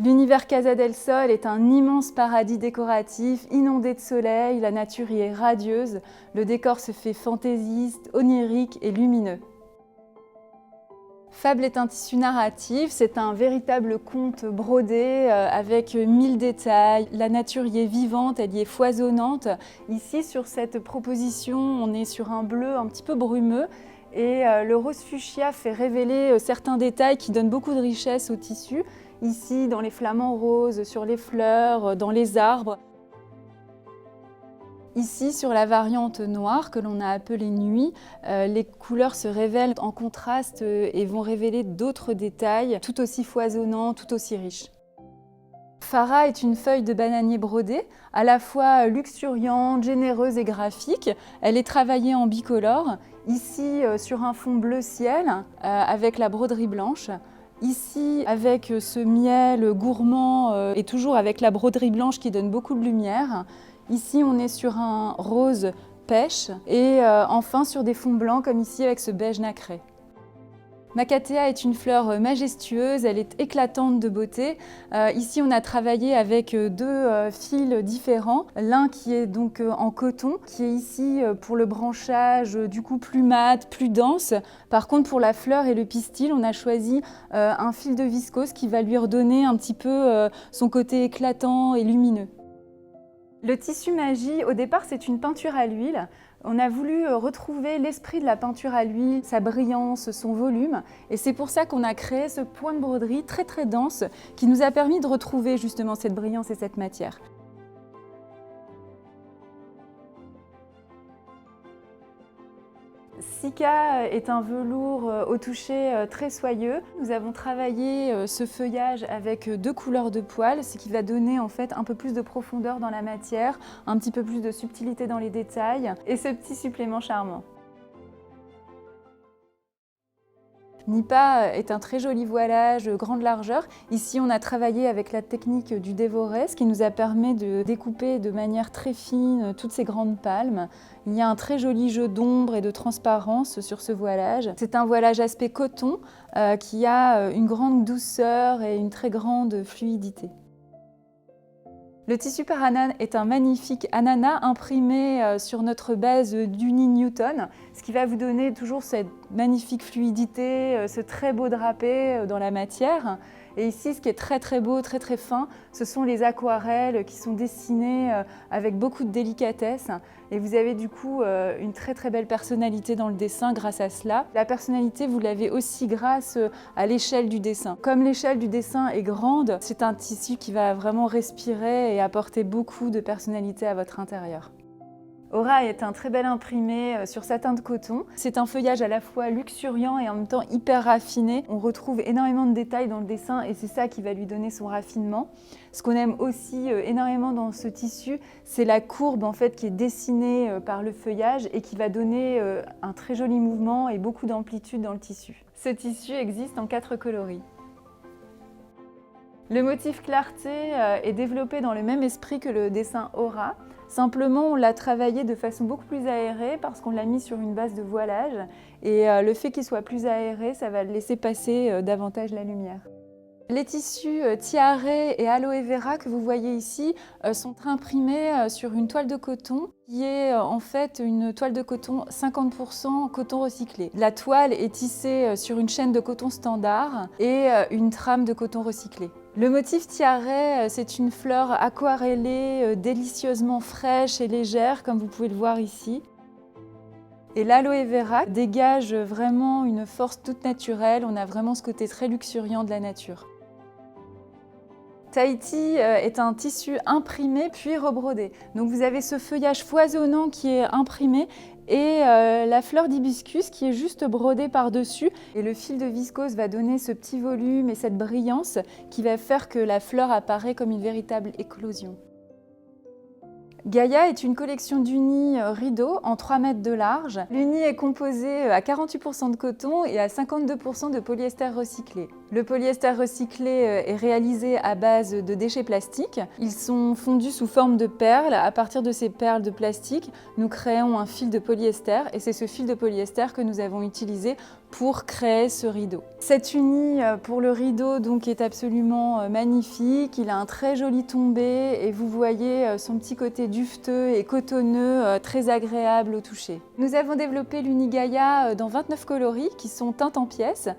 L'univers Casa del Sol est un immense paradis décoratif, inondé de soleil, la nature y est radieuse, le décor se fait fantaisiste, onirique et lumineux. Fable est un tissu narratif, c'est un véritable conte brodé avec 1000 détails. La nature y est vivante, elle y est foisonnante. Ici, sur cette proposition, on est sur un bleu un petit peu brumeux et le rose fuchsia fait révéler certains détails qui donnent beaucoup de richesse au tissu. Ici, dans les flamants roses, sur les fleurs, dans les arbres. Ici, sur la variante noire que l'on a appelée nuit, les couleurs se révèlent en contraste et vont révéler d'autres détails tout aussi foisonnants, tout aussi riches. Farah est une feuille de bananier brodée, à la fois luxuriante, généreuse et graphique. Elle est travaillée en bicolore, ici sur un fond bleu ciel avec la broderie blanche. Ici, avec ce miel gourmand et toujours avec la broderie blanche qui donne beaucoup de lumière. Ici, on est sur un rose pêche et enfin sur des fonds blancs comme ici avec ce beige nacré. Macatea est une fleur majestueuse, elle est éclatante de beauté. Ici, on a travaillé avec deux fils différents. L'un qui est donc en coton, qui est ici pour le branchage du coup plus mat, plus dense. Par contre, pour la fleur et le pistil, on a choisi un fil de viscose qui va lui redonner un petit peu son côté éclatant et lumineux. Le tissu magie, au départ, c'est une peinture à l'huile. On a voulu retrouver l'esprit de la peinture à l'huile, sa brillance, son volume. Et c'est pour ça qu'on a créé ce point de broderie très très dense qui nous a permis de retrouver justement cette brillance et cette matière. Sika est un velours au toucher très soyeux. Nous avons travaillé ce feuillage avec deux couleurs de poils, ce qui va donner en fait un peu plus de profondeur dans la matière, un petit peu plus de subtilité dans les détails et ce petit supplément charmant. Nipa est un très joli voilage, grande largeur. Ici, on a travaillé avec la technique du dévoré, ce qui nous a permis de découper de manière très fine toutes ces grandes palmes. Il y a un très joli jeu d'ombre et de transparence sur ce voilage. C'est un voilage aspect coton qui a une grande douceur et une très grande fluidité. Le tissu par ananas est un magnifique ananas imprimé sur notre base d'Uni Newton, ce qui va vous donner toujours cette magnifique fluidité, ce très beau drapé dans la matière. Et ici, ce qui est très très beau, très très fin, ce sont les aquarelles qui sont dessinées avec beaucoup de délicatesse. Et vous avez du coup une très très belle personnalité dans le dessin grâce à cela. La personnalité, vous l'avez aussi grâce à l'échelle du dessin. Comme l'échelle du dessin est grande, c'est un tissu qui va vraiment respirer et apporter beaucoup de personnalité à votre intérieur. Aura est un très bel imprimé sur satin de coton. C'est un feuillage à la fois luxuriant et en même temps hyper raffiné. On retrouve énormément de détails dans le dessin et c'est ça qui va lui donner son raffinement. Ce qu'on aime aussi énormément dans ce tissu, c'est la courbe en fait qui est dessinée par le feuillage et qui va donner un très joli mouvement et beaucoup d'amplitude dans le tissu. Ce tissu existe en 4 coloris. Le motif clarté est développé dans le même esprit que le dessin Aura. Simplement, on l'a travaillé de façon beaucoup plus aérée parce qu'on l'a mis sur une base de voilage. Et le fait qu'il soit plus aéré, ça va laisser passer davantage la lumière. Les tissus tiare et aloe vera que vous voyez ici sont imprimés sur une toile de coton qui est en fait une toile de coton 50% coton recyclé. La toile est tissée sur une chaîne de coton standard et une trame de coton recyclé. Le motif tiare, c'est une fleur aquarellée, délicieusement fraîche et légère, comme vous pouvez le voir ici. Et l'aloe vera dégage vraiment une force toute naturelle, on a vraiment ce côté très luxuriant de la nature. Tahiti est un tissu imprimé puis rebrodé. Donc vous avez ce feuillage foisonnant qui est imprimé et la fleur d'hibiscus qui est juste brodée par-dessus. Et le fil de viscose va donner ce petit volume et cette brillance qui va faire que la fleur apparaît comme une véritable éclosion. Gaïa est une collection d'unis rideaux en 3 mètres de large. L'uni est composé à 48% de coton et à 52% de polyester recyclé. Le polyester recyclé est réalisé à base de déchets plastiques. Ils sont fondus sous forme de perles. À partir de ces perles de plastique, nous créons un fil de polyester et c'est ce fil de polyester que nous avons utilisé pour créer ce rideau. Cet uni pour le rideau donc est absolument magnifique. Il a un très joli tombé et vous voyez son petit côté duveteux et cotonneux, très agréable au toucher. Nous avons développé l'Uni Gaia dans 29 coloris qui sont teintes en pièces.